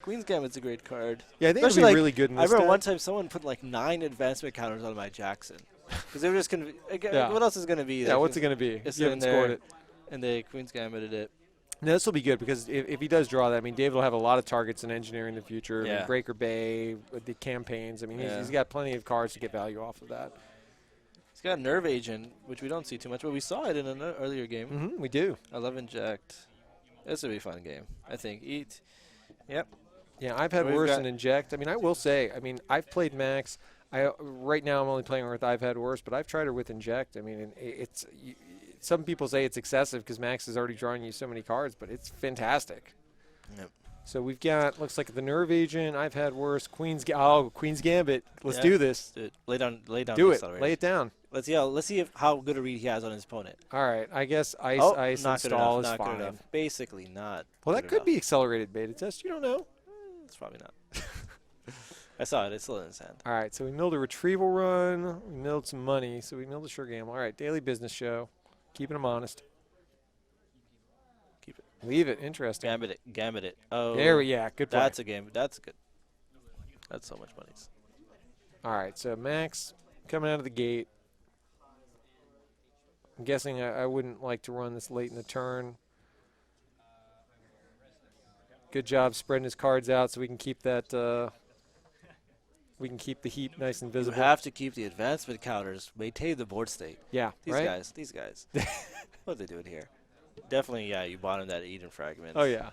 Queen's Gambit's a great card. Yeah, I think Especially it'd be really good in this I remember deck. one time someone put like 9 advancement counters on my Jackson. Because they were just going to Yeah. what else is going to be? Yeah, what's it going to be? It's You in haven't there, scored it. and they Queen's Gambited it. Now, this will be good because if he does draw that, I mean, David will have a lot of targets in engineering in the future. I mean, Breaker Bay, the campaigns. I mean, he's got plenty of cards to get value off of that. He's got a Nerve Agent, which we don't see too much, but we saw it in an earlier game. We do. 11 Inject. This will be a fun game, I think. Eat. Yep. Yeah, I've had worse than Inject. I mean, I will say, I mean, I've played Max. Right now I'm only playing her with I've had worse, but I've tried her with Inject. I mean, some people say it's excessive because Max is already drawing you so many cards, but it's fantastic. Yep. So we've got, looks like the Nerve Agent. I've had worse. Queen's Gambit. Let's do this. Do it. Lay down. Do it. Lay it down. Let's see how good a read he has on his opponent. All right. I guess ice install is fine. Enough. Basically not. Well, that could be accelerated beta test. You don't know. It's probably not. I saw it. It's still in his hand. All right. So we milled a retrieval run. We milled some money. So we milled a sure gamble. All right. Daily business show. Keeping them honest. Keep it. Leave it. Interesting. Gambit it. Oh. Good play. That's a game. That's good. That's so much money. All right. So Max coming out of the gate. I'm guessing I wouldn't like to run this late in the turn. Good job spreading his cards out so we can keep that. We can keep the heap nice and visible. You have to keep the advancement counters, maintain the board state. Yeah, These guys. What are they doing here? Definitely, yeah, you bottomed that Eden fragment. Oh, yeah.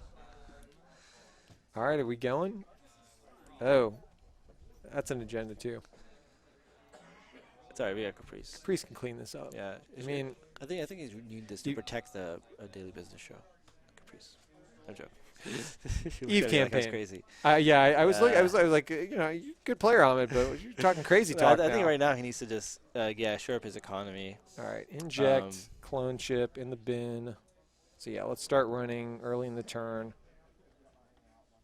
All right, are we going? Oh, that's an agenda, too. It's all right, we got Caprice. Caprice can clean this up. Yeah. I mean, I think you need this to protect the daily business show. Caprice. I'm joking. Eve campaign. That's crazy. I was like, you know, good player on it, but you're talking crazy talk. I think right now he needs to just, shore up his economy. All right, inject, clone chip in the bin. So yeah, let's start running early in the turn.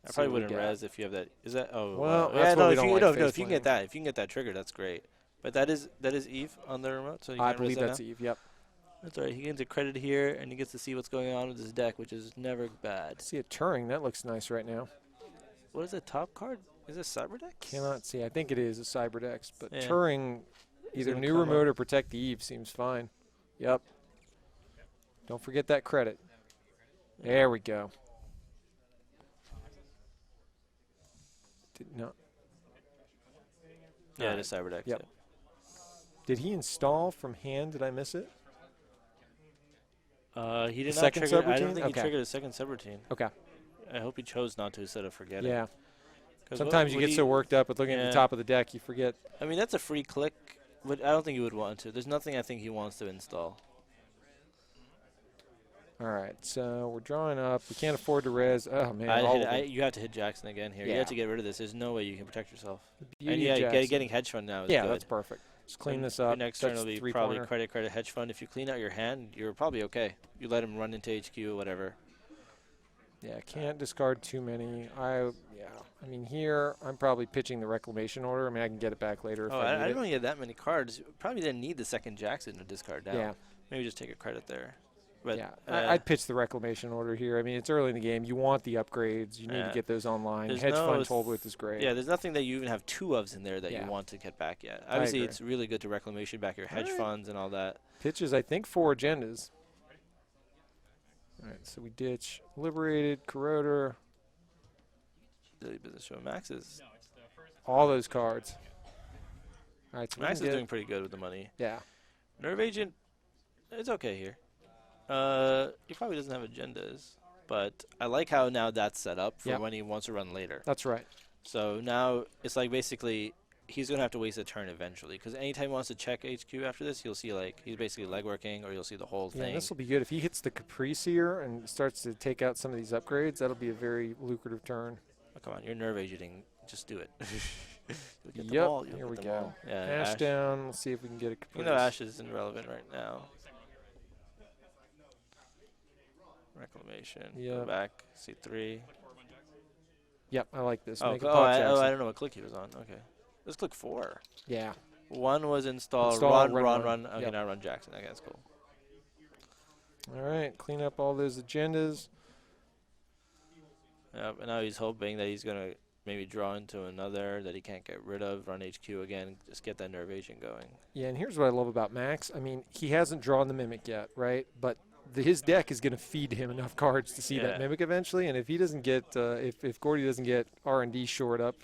I probably wouldn't res if you have that. Is that? Oh, well, that's what we don't like. If you can get that, trigger, that's great. But that is Eve on the remote. So you I believe that's Eve. Yep. That's all right. He gets a credit here, and he gets to see what's going on with his deck, which is never bad. See a Turing. That looks nice right now. What is the top card? Is it Cyberdex? Cannot see. I think it is a Cyberdex. But yeah. Turing, either new remote or protect the Eve seems fine. Yep. Don't forget that credit. There we go. No. Yeah, it is Cyberdex. Yep. Did he install from hand? Did I miss it? He did not not trigger. trigger. I don't think he triggered a second subroutine. Okay. I hope he chose not to instead of forgetting. Yeah. Sometimes you get so worked up with looking at the top of the deck, you forget. I mean, that's a free click, but I don't think you would want to. There's nothing I think he wants to install. All right, so we're drawing up. We can't afford to res. Oh, man. You have to hit Jackson again here. Yeah. You have to get rid of this. There's no way you can protect yourself. And getting hedge fund now is good. good. That's perfect. Just clean this up. Your next turn will be probably credit, hedge fund. If you clean out your hand, you're probably okay. You let him run into HQ or whatever. Yeah, can't discard too many. I mean, here, I'm probably pitching the reclamation order. I mean, I can get it back later if I need it. I don't really have that many cards. Probably didn't need the second Jackson to discard now. Yeah. Maybe just take a credit there. But yeah, I'd pitch the reclamation order here. I mean, it's early in the game. You want the upgrades. You need to get those online. Hedge fund hold with is great. Yeah, there's nothing that you even have 2 ofs in there that you want to get back yet. Obviously, it's really good to reclamation back your hedge funds and all that. Pitches, I think, 4 agendas. All right, so we ditch Liberated, Corroder. Daily business show. Max is. All those cards. All right, so Max is doing pretty good with the money. Yeah. Nerve Agent, it's okay here. He probably doesn't have agendas, but I like how now that's set up for when he wants to run later. That's right. So now it's like basically he's going to have to waste a turn eventually because anytime he wants to check HQ after this, you'll see like he's basically legworking or you'll see the whole thing. Yeah, this will be good. If he hits the Caprice here and starts to take out some of these upgrades, that'll be a very lucrative turn. Oh, come on, you're nerve agenting. Just do it. Yep, here we go. Yeah, Ash down. We'll see if we can get a Caprice. You know Ash is irrelevant right now. Reclamation. Go back. C3. Yep, I like this. I don't know what click he was on. Okay. Let's click 4. Yeah. 1 was install run. Okay, now run Jackson. Okay, that's cool. All right, clean up all those agendas. Yeah, and now he's hoping that he's gonna maybe draw into another that he can't get rid of, run HQ again, just get that nervation going. Yeah, and here's what I love about Max. I mean, he hasn't drawn the Mimic yet, right? But his deck is going to feed him enough cards to see that Mimic eventually. And if he doesn't get, if Gordy doesn't get R&D shored up,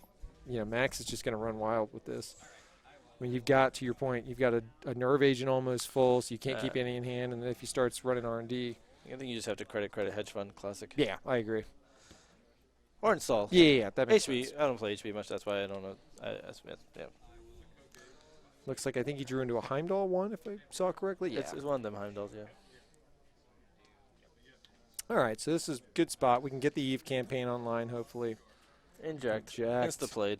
you know, Max is just going to run wild with this. I mean, you've got, to your point, you've got a Nerve Agent almost full, so you can't keep any in hand. And then if he starts running R&D. I think you just have to credit hedge fund classic. Yeah, I agree. Or install. Yeah, that makes sense. I don't play HB much, that's why I don't know. Yeah. Looks like I think he drew into a Heimdall one, if I saw correctly. Yeah. It's one of them Heimdalls, yeah. All right, so this is a good spot. We can get the Eve campaign online, hopefully. Inject. Insta-played.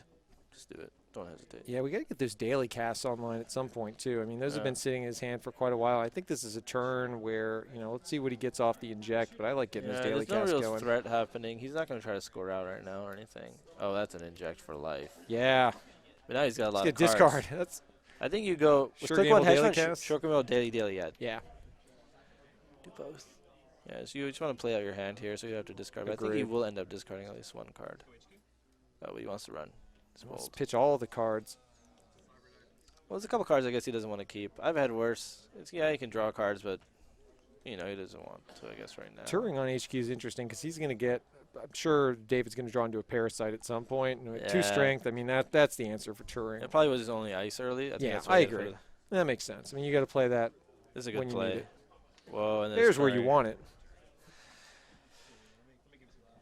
Just do it. Don't hesitate. Yeah, we got to get those daily casts online at some point, too. I mean, those have been sitting in his hand for quite a while. I think this is a turn where, you know, let's see what he gets off the inject, but I like getting those daily casts going. There's no real threat happening. He's not going to try to score out right now or anything. Oh, that's an inject for life. Yeah. But now he's got a lot of cards. Discard. That's I think you go with click one hedge daily fund, cast. short game daily, yeah. Yeah. Do both. Yeah, so you just want to play out your hand here, so you have to discard. But I think he will end up discarding at least one card. Oh, but he wants to run. Let's pitch all the cards. Well, there's a couple cards I guess he doesn't want to keep. I've had worse. Yeah, he can draw cards, but you know he doesn't want to. I guess right now. Turing on HQ is interesting because he's going to get. I'm sure David's going to draw into a Parasite at some point. And 2 strength. I mean that's the answer for Turing. It probably was his only ice early. I agree. That makes sense. I mean you got to play that. This is a good play. Whoa, and there's where you want it.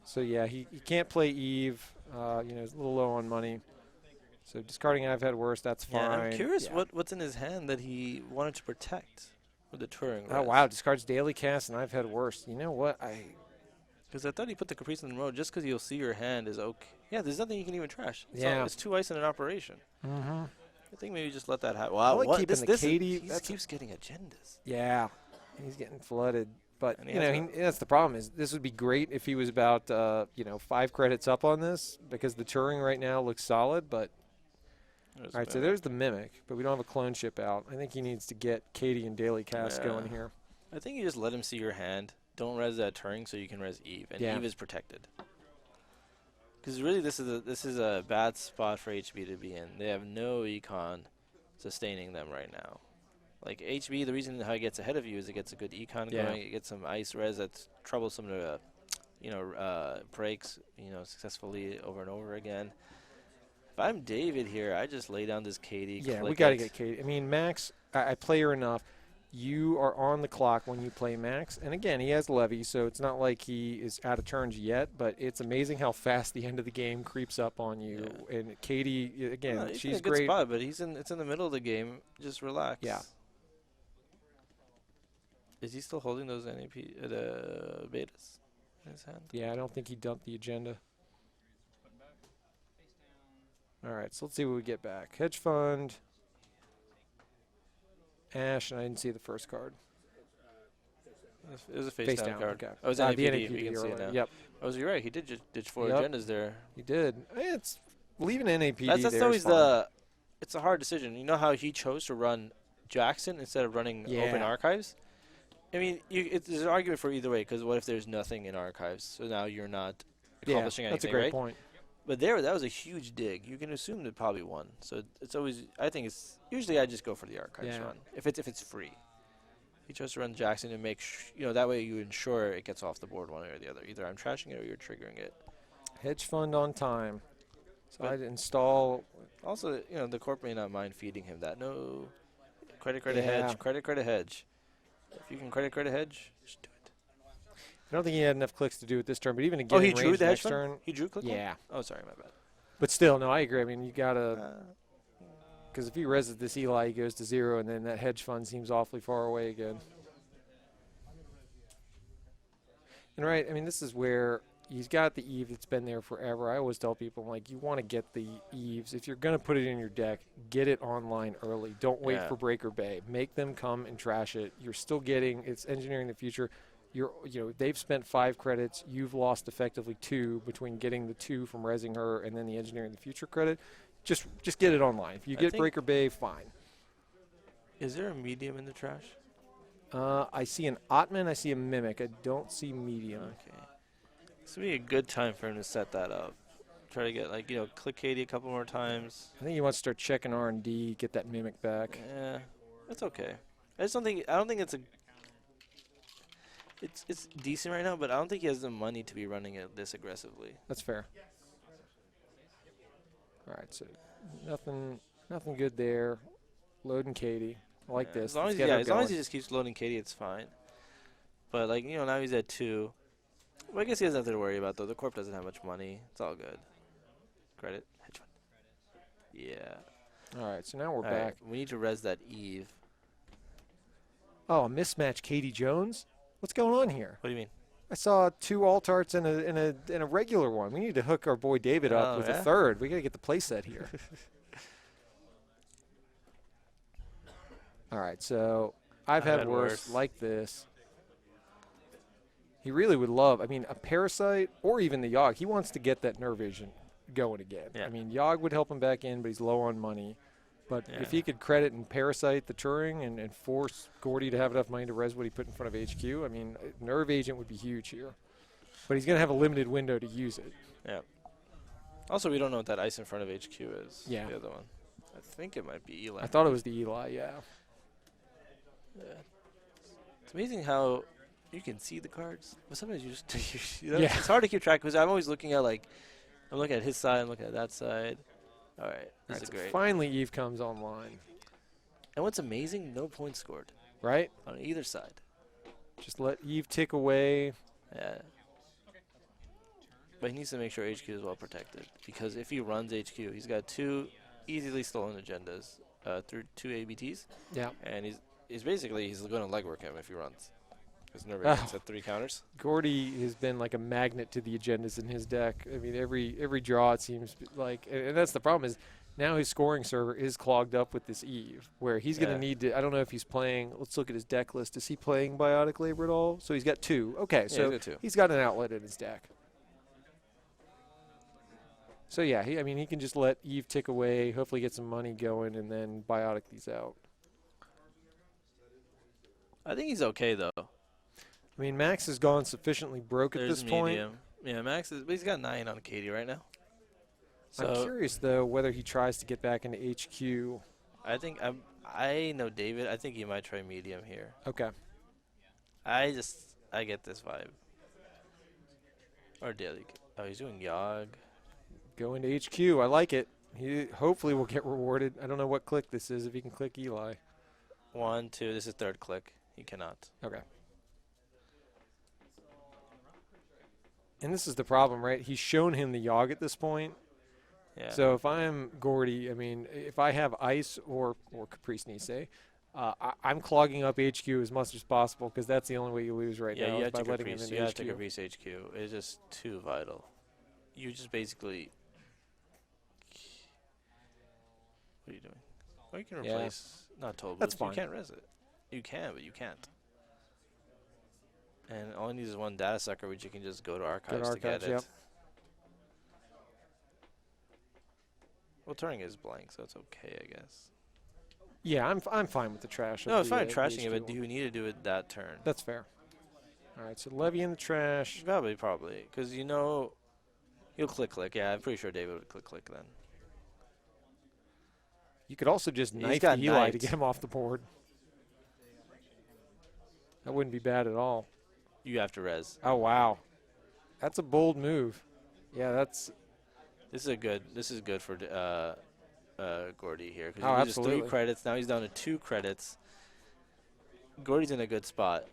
So yeah, he can't play Eve. You know, he's a little low on money. So discarding I've had worse, that's fine. Yeah, I'm curious what's in his hand that he wanted to protect with the Turing. Oh, wow. Discards daily cast, and I've had worse. You know what? Because I thought he put the Caprice in the road just because you'll see your hand is okay. Yeah, there's nothing you can even trash. It's 2 ice in an operation. Mm-hmm. I think maybe just let that happen. Wow, like keeping the Katie. He keeps getting agendas. Yeah, he's getting flooded. But, you know, that's the problem is this would be great if he was about, 5 credits up on this because the Turing right now looks solid, but all right, so there's the Mimic, but we don't have a clone ship out. I think he needs to get Katie and daily cast going here. I think you just let him see your hand. Don't res that Turing so you can res Eve, and Eve is protected. Because really, this is a bad spot for HB to be in. They have no econ sustaining them right now. Like HB, the reason how it gets ahead of you is it gets a good econ going. It gets some ice res that's troublesome to, breaks, successfully over and over again. If I'm David here, I just lay down this Katie. Yeah, we got to get Katie. I mean, Max, I play her enough. You are on the clock when you play Max. And, again, he has Levy, so it's not like he is out of turns yet. But it's amazing how fast the end of the game creeps up on you. Yeah. And Katie, again, she's in a good spot, but it's in the middle of the game. Just relax. Yeah. Is he still holding those NAP betas in his hand? Yeah, I don't think he dumped the agenda. All right, so let's see what we get back. Hedge fund, Ash, and I didn't see the first card. It was a face down card. Okay. Oh, it was NAPD. You can see it now. Yep. Oh, you're right. He did ditch 4 agendas there. He did. It's leaving NAPD. That's always it's a hard decision. You know how he chose to run Jackson instead of running Open Archives? I mean, there's an argument for either way, because what if there's nothing in Archives? So now you're not accomplishing anything, that's a great point. But that was a huge dig. You can assume that probably won. So it's always, I think it's, usually I just go for the Archives run, if it's free. He chose to run Jackson and make, that way you ensure it gets off the board one way or the other. Either I'm trashing it or you're triggering it. Hedge fund on time. So I'd install. Also, the corp may not mind feeding him that. No, credit hedge, credit hedge. If you can credit hedge, just do it. I don't think he had enough clicks to do it this turn, but even again, he drew the hedge next turn. He drew click. Yeah. Oh, sorry, my bad. But still, no, I agree. I mean, you gotta, because if he reses this Eli, he goes to 0, and then that hedge fund seems awfully far away again. And I mean, this is where he's got the Eve that's been there forever. I always tell people, like, you want to get the Eves. If you're going to put it in your deck, get it online early. Don't wait for Breaker Bay. Make them come and trash it. You're still getting, it's engineering the future. They've spent 5 credits. You've lost effectively 2 between getting the 2 from resing her and then the engineering the future credit. Just get it online. If you get Breaker Bay, fine. Is there a medium in the trash? I see an Ottman. I see a Mimic. I don't see medium. Okay. This would be a good time for him to set that up. Try to get, like, click Katie a couple more times. I think he wants to start checking R&D, get that mimic back. Yeah, that's okay. I don't think it's it's decent right now, but I don't think he has the money to be running it this aggressively. That's fair. All right, so nothing good there. Loading Katie. I like this. As long as he just keeps loading Katie, it's fine. But, like, now he's at 2. Well, I guess he has nothing to worry about, though. The corp doesn't have much money. It's all good. Credit. Hedge fund. Yeah. All right, so now we're back. Right, we need to res that Eve. Oh, a mismatch Katie Jones? What's going on here? What do you mean? I saw 2 Altarts and a regular one. We need to hook our boy David up with a third. We got to get the play set here. All right, so I've had worse like this. He really would love, I mean, a Parasite or even the Yogg. He wants to get that nerve agent going again. Yeah. I mean, Yogg would help him back in, but he's low on money. But if he could credit and Parasite the Turing and force Gordy to have enough money to res what he put in front of HQ, I mean, nerve agent would be huge here. But he's going to have a limited window to use it. Yeah. Also, we don't know what that ice in front of HQ is. Yeah. The other one. I think it might be Eli. I thought it was the Eli, yeah. Yeah. It's amazing how you can see the cards, but sometimes you just it's hard to keep track because I'm always looking at, like, I'm looking at his side, I'm looking at that side. All right, this is great. Finally, Eve comes online. And what's amazing, no points scored. Right? On either side. Just let Eve tick away. Yeah. But he needs to make sure HQ is well protected because if he runs HQ, he's got 2 easily stolen agendas through 2 ABTs. Yeah. And he's going to legwork him if he runs. Because nerve agent's at 3 counters. Gordy has been like a magnet to the agendas in his deck. I mean, every draw it seems like, and that's the problem is now his scoring server is clogged up with this Eve, where he's going to need to. I don't know if he's playing. Let's look at his deck list. Is he playing Biotic Labor at all? So he's got 2. Okay, so he's got an outlet in his deck. So yeah, he can just let Eve tick away. Hopefully get some money going, and then Biotic these out. I think he's okay though. I mean, Max has gone sufficiently broke at this point. Yeah, Max but he's got 9 on Katie right now. So I'm curious though whether he tries to get back into HQ. I know David. I think he might try medium here. Okay. I get this vibe. Or daily. Oh, he's doing Yogg. Go into HQ. I like it. He hopefully will get rewarded. I don't know what click this is. If he can click Eli. 1, 2. This is 3rd click. He cannot. Okay. And this is the problem, right? He's shown him the Yogg at this point. Yeah. So if I'm Gordy, I mean, if I have Ice or Caprice Nice, I'm clogging up HQ as much as possible because that's the only way you lose right now is by letting him into HQ. You have to Caprice HQ. It's just too vital. You just basically... What are you doing? Oh, you can replace... Not total. That's fine. You can't res it. You can, but you can't. And all it needs is 1 data sucker, which you can just go to archives to get it. Yep. Well, turning is blank, so it's okay, I guess. Yeah, I'm fine with the trash. No, it's fine trashing it, but do you need to do it that turn? That's fair. All right, so Levy in the trash. Probably, because you'll click. Yeah, I'm pretty sure David would click then. You could also just knife Eli to get him off the board. That wouldn't be bad at all. You have to res. Oh wow, that's a bold move. Yeah, that's. This is good for Gordy here because he uses 3 credits. Now he's down to 2 credits. Gordy's in a good spot.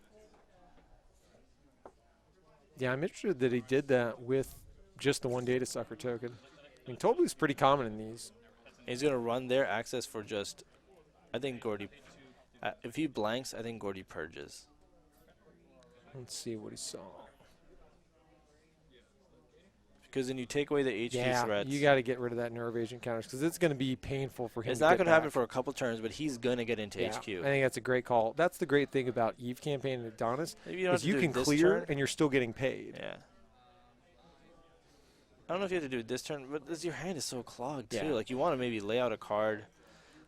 Yeah, I'm interested that he did that with just the 1 data sucker token. I mean, Toblu's pretty common in these. And he's gonna run their access for just. I think Gordy. If he blanks, I think Gordy purges. Let's see what he saw. Because then you take away the HQ threats. You got to get rid of that nerve agent counters because it's going to be painful for him. It's not going to happen for a couple turns, but he's going to get into HQ. I think that's a great call. That's the great thing about Eve campaign and Adonis is you can clear and you're still getting paid. Yeah. I don't know if you have to do it this turn, but your hand is so clogged too. Like you want to maybe lay out a card.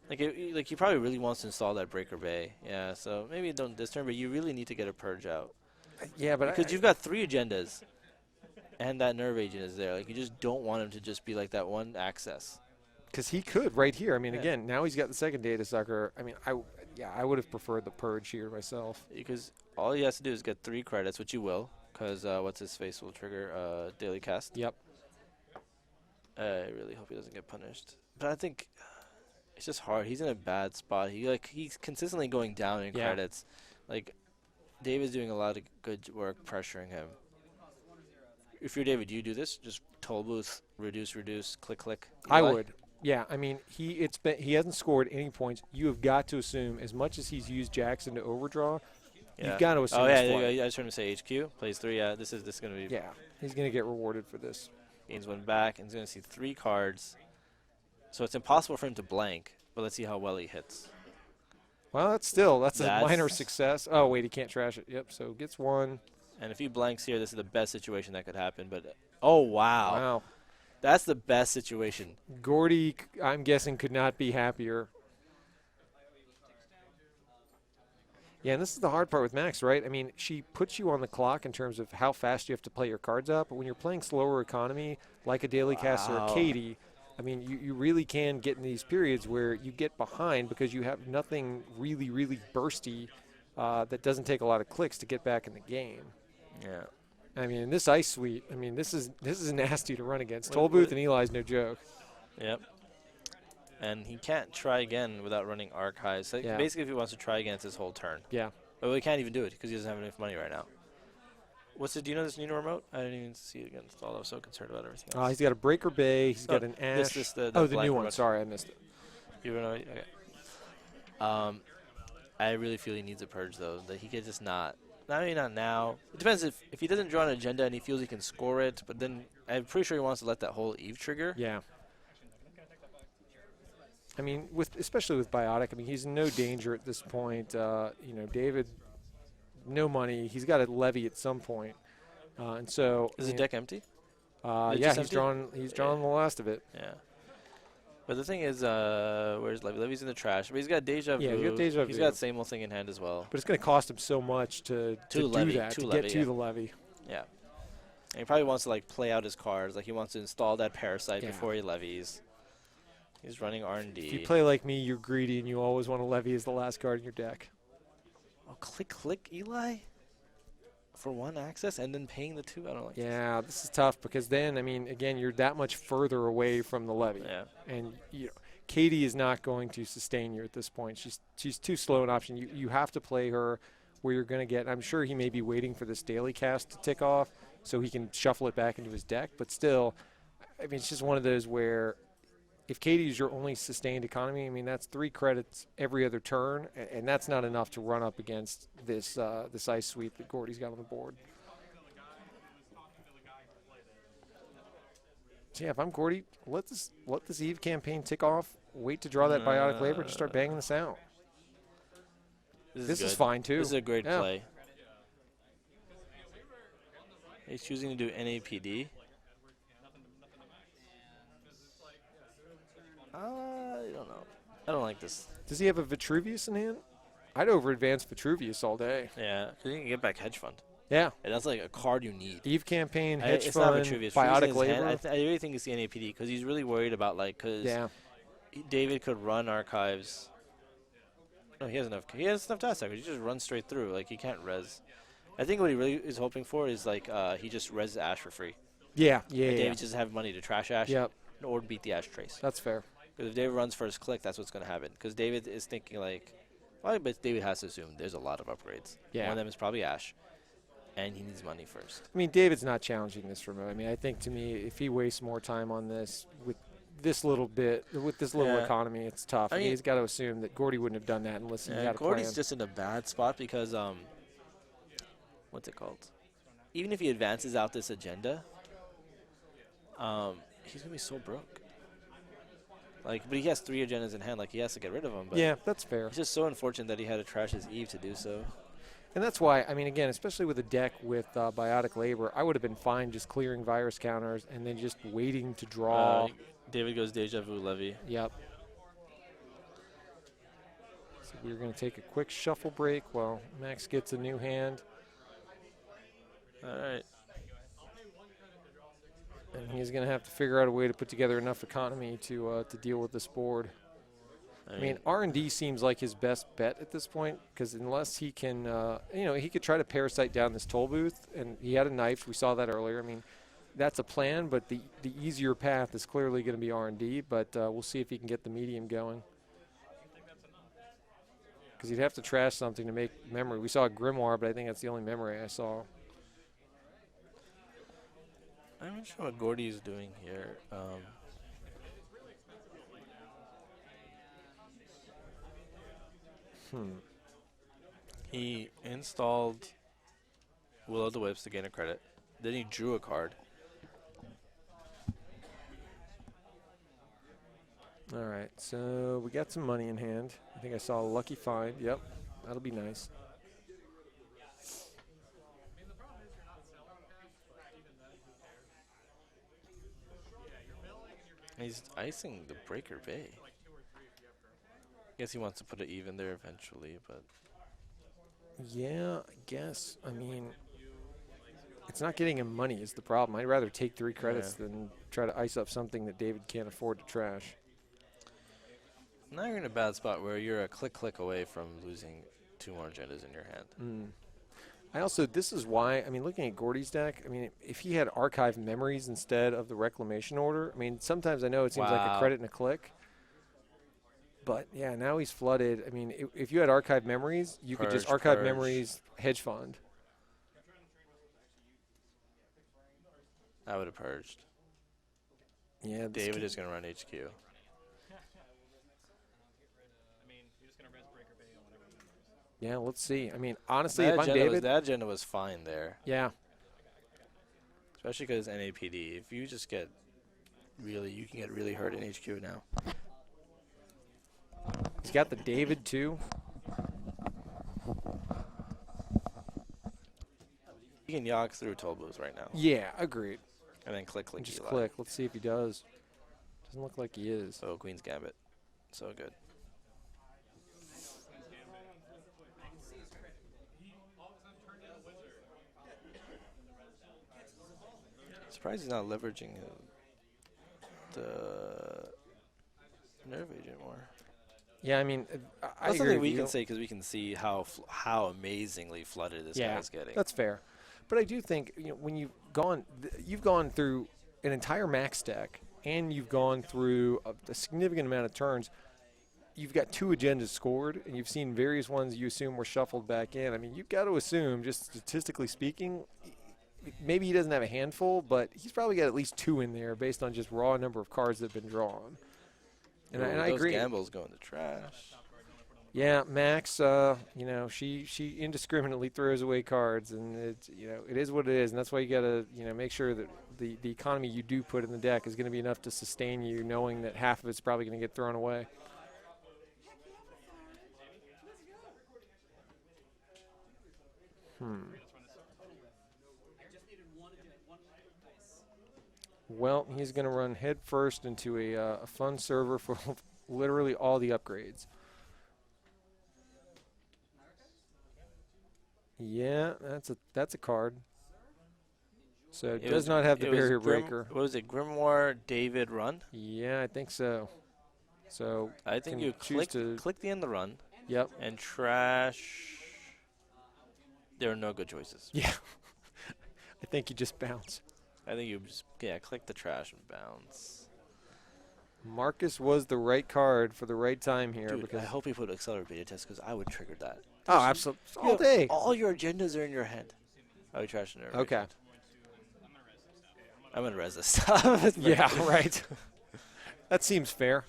Like he probably really wants to install that Breaker Bay. Yeah, so maybe don't this turn, but you really need to get a purge out. Yeah, but because you've got 3 agendas. and that nerve agent is there. Like, you just don't want him to just be like that one access. Because he could right here. I mean, again, now he's got the second data sucker. I mean, I would have preferred the purge here myself. Because all he has to do is get 3 credits, which you will, because what's his face will trigger daily cast. Yep. I really hope he doesn't get punished. But I think it's just hard. He's in a bad spot. He's consistently going down in credits. Like, David's doing a lot of good work pressuring him. If you're David, do you do this? Just toll booth, reduce, click, click. I would. Yeah, I mean, he hasn't scored any points. You have got to assume, as much as he's used Jackson to overdraw, you've got to assume. Oh, yeah, I just heard him say HQ. Plays 3. Yeah, this is going to be. Yeah, he's going to get rewarded for this. Gains 1 back, and he's going to see 3 cards. So it's impossible for him to blank, but let's see how well he hits. Well, that's a minor success. Oh, wait, he can't trash it. Yep, so gets 1. And if he blanks here, this is the best situation that could happen. But, oh, wow. Wow. That's the best situation. Gordy, I'm guessing, could not be happier. Yeah, and this is the hard part with Max, right? I mean, she puts you on the clock in terms of how fast you have to play your cards up. But when you're playing slower economy, like a Daily Cast or a Katie, I mean, you really can get in these periods where you get behind because you have nothing really, really bursty that doesn't take a lot of clicks to get back in the game. Yeah. I mean, this ice suite, I mean, this is nasty to run against. Toll Booth and Eli's no joke. Yep. And he can't try again without running archives. So basically, if he wants to try again, it's his whole turn. Yeah. But we can't even do it because he doesn't have enough money right now. Do you know this new remote? I didn't even see it again installed. I was so concerned about everything else. He's got a Breaker Bay. He's got an Ash. The new one. remote. Sorry, I missed it. You know? Okay. I really feel he needs a purge, though. That he could just not. Maybe not now. It depends if he doesn't draw an agenda and he feels he can score it, but then I'm pretty sure he wants to let that whole Eve trigger. Yeah. I mean, especially with Biotic, I mean, he's in no danger at this point. David, no money. He's got to levy at some point. And so is the deck empty? He's drawn the last of it. Yeah. But the thing is, where's Levy? Levy's in the trash. But he's got Deja Vu. Yeah, he's got Deja Vu. He's got same old thing in hand as well. But it's going to cost him so much to do that, to get to the Levy. Yeah. And he probably wants to, play out his cards. Like, he wants to install that Parasite before he levies. He's running R&D. If you play like me, you're greedy, and you always want to levy as the last card in your deck. Oh, click, Eli? For 1 access and then paying the 2? I don't like this is tough because then, I mean, again, you're that much further away from the levy. Yeah. And, Katie is not going to sustain you at this point. She's too slow an option. You have to play her where you're going to get – I'm sure he may be waiting for this daily cast to tick off so he can shuffle it back into his deck. But still, I mean, it's just one of those where if Katie is your only sustained economy, I mean, that's 3 credits every other turn, and that's not enough to run up against this ice sweep that Gordy's got on the board. So yeah, if I'm Gordy, let this Eve campaign tick off. Wait to draw that Biotic Labor. Just start banging this out. This is fine too. This is a great play. He's choosing to do NAPD. I don't know. I don't like this. Does he have a Vitruvius in hand? I'd over-advance Vitruvius all day. Yeah, because you can get back Hedge Fund. Yeah. And that's like a card you need. Eve campaign, Hedge it's Fund, not Vitruvius. Biotic Labor. I really think it's the NAPD because he's really worried about, because David could run archives. No, he has enough to attack. He just runs straight through. He can't res. I think what he really is hoping for is, he just res Ash for free. Yeah. David just have money to trash Ash or beat the Ash Trace. That's fair. Because if David runs first click, that's what's going to happen. Because David is thinking but David has to assume there's a lot of upgrades. Yeah. One of them is probably Ash, and he needs money first. I mean, David's not challenging this remote. I mean, I think to me, if he wastes more time on this with this little economy, it's tough. I mean, he's got to assume that Gordy wouldn't have done that unless he had a plan. Gordy's just in a bad spot because what's it called? Even if he advances out this agenda, he's gonna be so broke. But he has 3 agendas in hand. He has to get rid of them. But yeah, that's fair. It's just so unfortunate that he had to trash his Eve to do so. And that's why, I mean, again, especially with a deck with Biotic Labor, I would have been fine just clearing virus counters and then just waiting to draw. David goes Deja Vu Levy. Yep. So we're going to take a quick shuffle break while Max gets a new hand. All right. And he's going to have to figure out a way to put together enough economy to deal with this board. I mean, R&D seems like his best bet at this point, because unless he can, he could try to parasite down this toll booth, and he had a knife. We saw that earlier. I mean, that's a plan, but the easier path is clearly going to be R&D, but we'll see if he can get the medium going. Because he'd have to trash something to make memory. We saw a Grimoire, but I think that's the only memory I saw. I'm not sure what Gordy's doing here. He installed Will of the Wisps to gain a credit. Then he drew a card. All right, so we got some money in hand. I think I saw a lucky find. Yep, that'll be nice. He's icing the Breaker Bay. Guess he wants to put it even there eventually, but yeah, I guess. I mean, it's not getting him money is the problem. I'd rather take 3 credits than try to ice up something that David can't afford to trash. Now you're in a bad spot where you're a click away from losing 2 more agendas in your hand. I also, this is why, I mean, looking at Gordy's deck, I mean, if he had archive memories instead of the reclamation order, I mean, sometimes I know it seems like a credit and a click. But, yeah, now he's flooded. I mean, if you had archive memories, you could just archive memories, hedge fund. I would have purged. Yeah, David is going to run HQ. Yeah, let's see. I mean, honestly, if I'm David, that agenda was fine there. Yeah. Especially because NAPD. If you just get you can get really hurt in HQ now. He's got the David too. You can yock through toll booths right now. Yeah, agreed. And then click. Just click. Let's see if he does. Doesn't look like he is. Oh, Queen's Gambit. So good. Surprised he's not leveraging the nerve agent more. Yeah, I mean, I that's agree something with we you. can say because we can see how amazingly flooded this guy's getting. That's fair. But I do think when you've gone through an entire max deck and you've gone through a significant amount of turns. You've got 2 agendas scored, and you've seen various ones you assume were shuffled back in. I mean, you've got to assume, just statistically speaking, maybe he doesn't have a handful, but he's probably got at least 2 in there based on just raw number of cards that have been drawn. And I agree. Those gambles go in the trash. Yeah, Max, she indiscriminately throws away cards, and it is what it is, and that's why you got to make sure that the economy you do put in the deck is going to be enough to sustain you, knowing that half of it's probably going to get thrown away. Well, he's going to run head first into a fun server for literally all the upgrades. Yeah, that's a card. So it does not have the barrier breaker. What was it, Grimoire David run? Yeah, I think so. So I think you click the end of the run. Yep. And trash. There are no good choices. Yeah. I think you just bounce. I think you just click the trash and bounce. Marcus was the right card for the right time here. Dude, because I hope he put accelerated beta test because I would trigger that. Oh, absolutely. All day. All your agendas are in your head. I would trash it. Okay. I'm going to res this stuff. Yeah, right. That seems fair.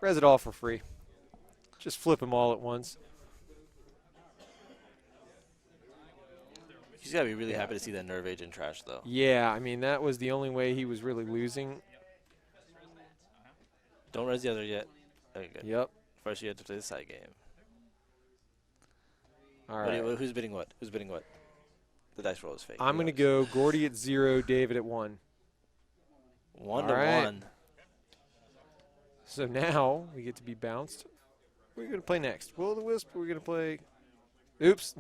Res it all for free. Just flip them all at once. He's got to be really happy to see that nerve agent trash, though. Yeah, I mean, that was the only way he was really losing. Don't res the other yet. Okay, good. Yep. First, you have to play the side game. All right. Who's bidding what? Who's bidding what? The dice roll is fake. I'm going to go Gordy at 0, David at 1. 1 to 1. So now we get to be bounced. What are we going to play next? Will o' the Wisp? We're going to play. Oops.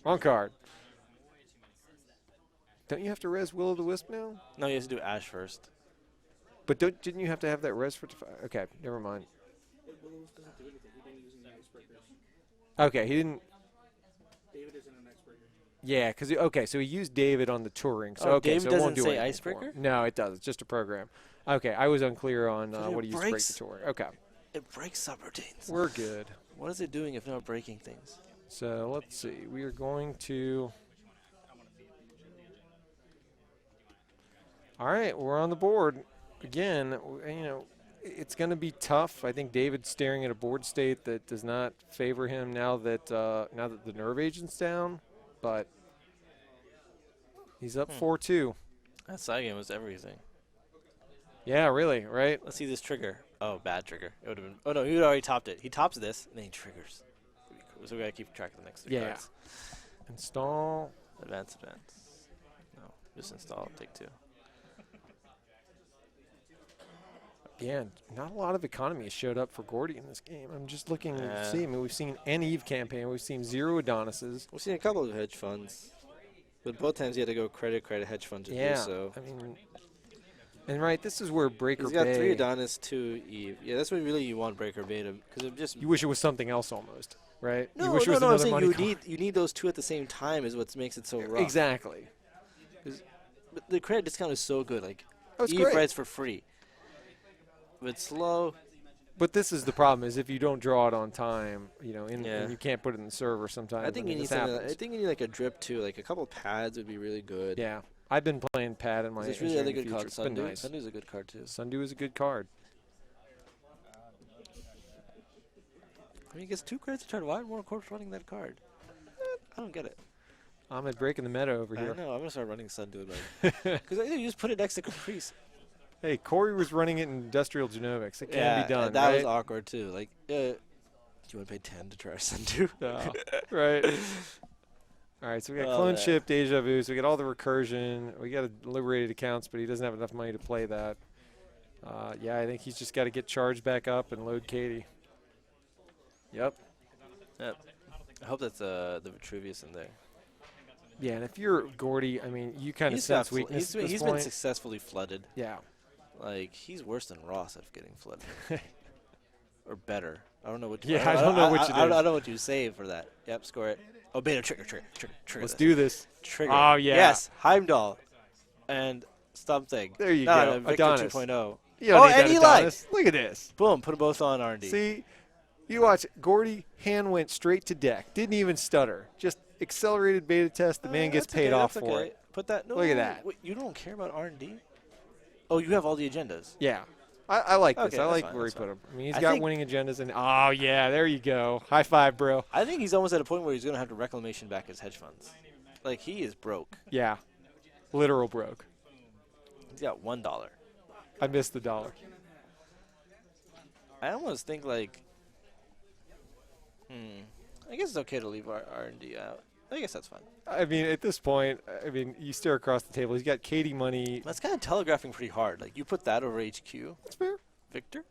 Wrong card. Don't you have to res Will-O-the-Wisp now? No, you have to do Ash first. But didn't you have to have that res for... Okay, never mind. Okay, he didn't... David isn't an icebreaker. Yeah, because... Okay, so he used David on the touring. So, Oh, okay, David so it won't doesn't do say anything icebreaker? for him. No, it does. It's just a program. Okay, I was unclear on But what he used to break the breaks- touring. Okay, It breaks subroutines. we're good. What is it doing if not breaking things? So let's see. We are going to... All right, we're on the board. Again, you know, it's going to be tough. I think David's staring at a board state that does not favor him now that the nerve agent's down. But he's up 4-2. That side game was everything. Yeah, really, right? Let's see this trigger. Oh, bad trigger. It would have been. Oh no, he would already topped it. He tops this, and then he triggers. So we gotta keep track of the next 3 cards. Install. Advance. No, just install. Take 2. Yeah, not a lot of economy has showed up for Gordy in this game. I'm just looking to see. I mean, we've seen an Eve campaign. We've seen 0 Adonises. We've seen a couple of hedge funds, but both times he had to go credit hedge fund to do so. I mean, and right, this is where Breaker He's got Bay. 3 Adonis, 2 Eve. Yeah, that's what really you want Breaker Bay to, because it just. You wish it was something else almost, right? No, you wish it was I'm another saying money you need those 2 at the same time is what makes it so rough. Exactly. But the credit discount is so good. Like That's Eve great. writes for free. But slow. But this is the problem: is if you don't draw it on time, you know, and you can't put it in the server sometimes. I think you need I think you need like a drip too. Like a couple of pads would be really good. Yeah, I've been playing pad in my. There's really other good future. cards. It's been nice. Sundu's a good card too. Sundu is a good card. I mean, he gets 2 credits to turn. Why more corpse running that card? I don't get it. Ahmed breaking the meta over here. I know. I'm gonna start running Sundu because you just put it next to Caprice. Hey, Corey was running it in Industrial Genomics. It can be done. That right? was awkward too. Like, do you want to pay 10 to try Sundu? No. Right. All right, so we got Clone Ship, Deja Vu, so we got all the recursion. We got liberated accounts, but he doesn't have enough money to play that. Yeah, I think he's just got to get charged back up and load Katie. Yep. I hope that's the Vitruvius in there. Yeah, and if you're Gordy, I mean, you kind of sense weakness at this He's point. been successfully flooded. Yeah. Like, he's worse than Ross at getting flooded. Or better. I don't know what. Yeah, I don't know which it is. I don't know what you say for that. Yep, score it. Oh, beta trigger. Let's do this. Trigger. Oh, yeah. Yes, Heimdall. And something. There you No, go. Victor Adonis. 2.0. You don't need and that Eli. Adonis. Look at this. Boom, put them both on R&D. See, you watch. Gordy, hand went straight to deck. Didn't even stutter. Just accelerated beta test. The man gets paid off for it. Put that. No, Look at that. Wait, you don't care about R&D? Oh, you have all the agendas. Yeah. I like this. Okay, I that's like fine, where he that's put fine. him. I mean, he's I got think- winning agendas. And oh, yeah, there you go. High five, bro. I think he's almost at a point where he's going to have to reclamation back his hedge funds. Like, he is broke. Yeah. Literal broke. He's got $1. I missed the dollar. I almost think, like, I guess it's okay to leave R&D out. I guess that's fine. I mean, at this point, I mean, you stare across the table. He's got Katie money. That's kind of telegraphing pretty hard. Like, you put that over HQ. That's fair. Victor?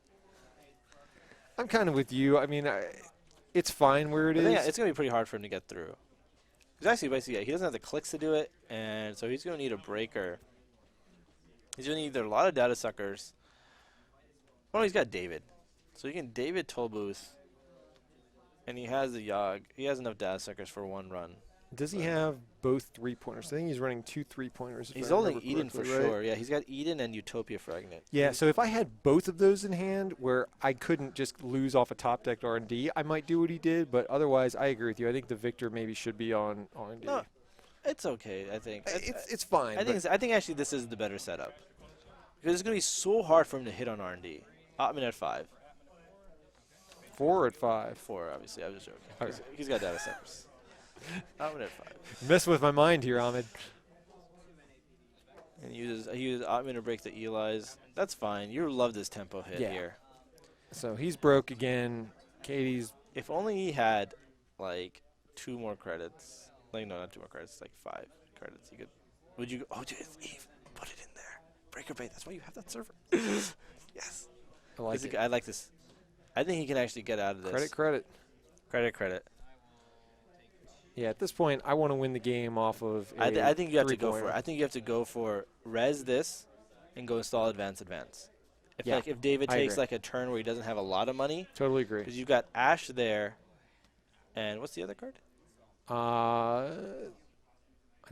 I'm kind of with you. I mean, it's fine where it is. Yeah, it's going to be pretty hard for him to get through. Because actually, basically, he doesn't have the clicks to do it, and so he's going to need a breaker. He's going to need either a lot of data suckers. Oh, he's got David. So he can David Tollbooth, and he has the Yogg. He has enough data suckers for 1 run. Does he have both 3-pointers? I think he's running 2 3-pointers. He's holding Eden for sure. Yeah, he's got Eden and Utopia Fragment. Yeah, so if I had both of those in hand where I couldn't just lose off a top decked R&D, I might do what he did, but otherwise I agree with you. I think the Victor maybe should be on R&D. No, it's okay, I think. It's fine. I think actually this is the better setup. Because it's going to be so hard for him to hit on R&D. Ottman at 5. 4 at 5. 4, obviously. I was just joking. Okay. He's got data suckers. Ottman at 5. Messing with my mind here, Ahmed. And he uses Ottman to break the Eli's. That's fine. You love this tempo hit here. So he's broke again. Katie's. If only he had, like, 2 more credits. Like, no, not 2 more credits. Like, 5 credits. You could. Would you? Oh, dude, it's Eve. Put it in there. Breaker bait. That's why you have that server. Yes. I like it. I like this. I think he can actually get out of this. Credit. Credit. Yeah, at this point, I want to win the game off of I think you have to go for it. three-pointer. I think you have to go for res this and go install advance. If Yeah, if David I takes agree. like a turn where he doesn't have a lot of money, Totally agree. because you've got Ash there, and what's the other card? I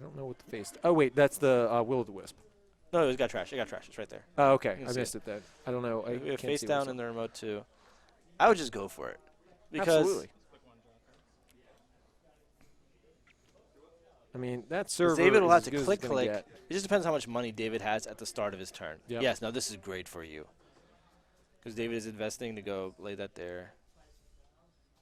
don't know what the face. Oh wait, that's the Will-O-the-Wisp. No, it got trash. It got trash. It's right there. Oh, okay, You I can see missed it then. I don't know. I We have can't face see down what's in up. the remote too. I would just go for it because Absolutely. I mean, that server David will is have as to good as click. it's gonna get. It just depends how much money David has at the start of his turn. Yep. Yes, now this is great for you because David is investing to go lay that there.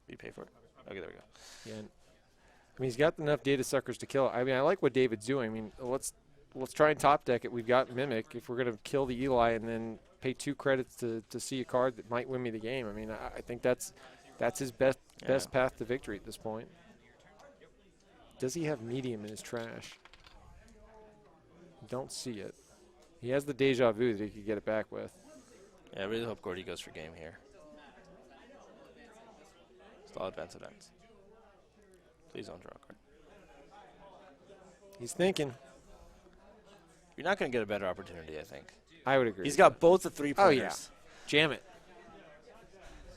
You pay for it. Okay, there we go. Yeah. I mean, he's got enough data suckers to kill it. I mean, I like what David's doing. I mean, let's try and top deck it. We've got Mimic. If we're going to kill the Eli and then pay 2 credits to see a card that might win me the game, I mean, I think that's his best path to victory at this point. Does he have medium in his trash? Don't see it. He has the deja vu that he could get it back with. Yeah, I really hope Gordy goes for game here. Install advance. Please don't draw a card. He's thinking. You're not going to get a better opportunity, I think. I would agree. He's got both the 3-pointers. Oh, yeah. Jam it.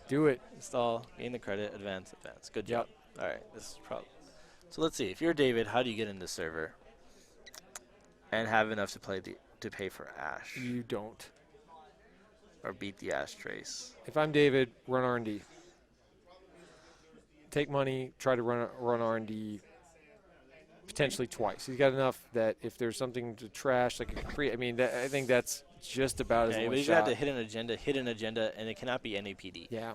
Do it. Install, gain the credit, advance. Good job. Yep. All right, this is probably. So let's see. If you're David, how do you get into server and have enough to pay for Ash You don't. or beat the Ash trace? If I'm David, run R&D. Take money, try to run R&D potentially twice. He's got enough that if there's something to trash, like a Capri, I mean, I think that's just about as Yeah, one but you shot. have to hit an agenda, and it cannot be NAPD. Yeah.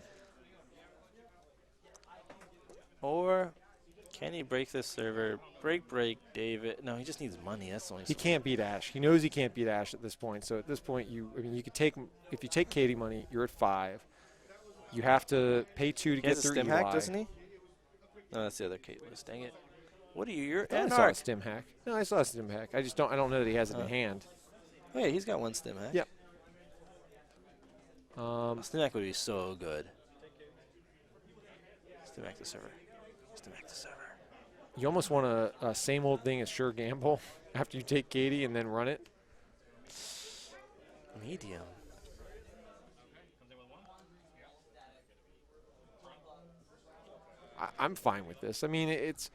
Or can he break this server? Break, David. No, he just needs money. That's the only. He can't beat Ash. He knows he can't beat Ash at this point. So at this point, I mean, you could take, if you take Katie money, you're at 5. You have to pay 2 to He get has a through stim Eli. hack, doesn't he? No, that's the other Kate list. Dang it. What are you? You're I saw a stim hack. No, I saw a stim hack. I don't know that he has it in hand. Oh, yeah, he's got one stim hack. Yep. Stim hack would be so good. Stim hack the server. You almost want a same old thing as Sure Gamble after you take Katie and then run it. Medium. I'm fine with this. I mean, it's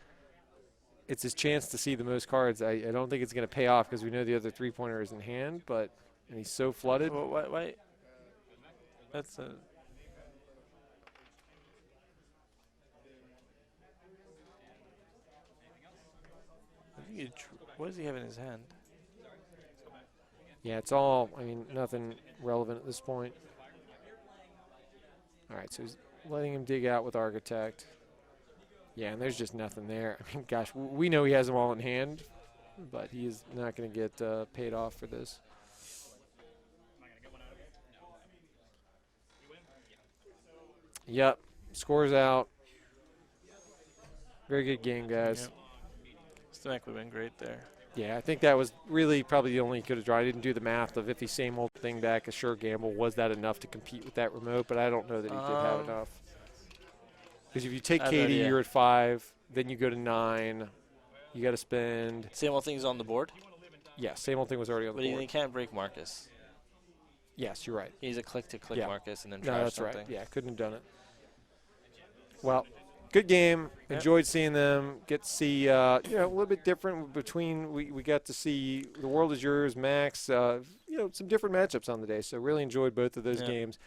his chance to see the most cards. I don't think it's going to pay off because we know the other 3-pointer is in hand, and he's so flooded. Well, why? That's a. What does he have in his hand? Yeah, it's all, I mean, nothing relevant at this point. All right, so he's letting him dig out with Architect. Yeah, and there's just nothing there. I mean, gosh, we know he has them all in hand, but he is not going to get paid off for this. Yep, scores out. Very good game, guys. Yep. Stomach would have been great there. Yeah, I think that was really probably the only he could have drawn. I didn't do the math of if he same old thing back, a Sure Gamble, was that enough to compete with that remote? But I don't know that he did have enough. Because if you take Katie, you're at 5. Then you go to 9. You got to spend. Same old thing's on the board. Yeah, same old thing was already on the But board. he can't break Marcus. Yes, you're right. He's a click-to-click Yeah. Marcus and then No, trash that's something. right. Yeah, couldn't have done it. Well, good game. Yep. Enjoyed seeing them. Get to see a little bit different between. We got to see The World Is Yours, Max. Some different matchups on the day. So really enjoyed both of those Yeah. games.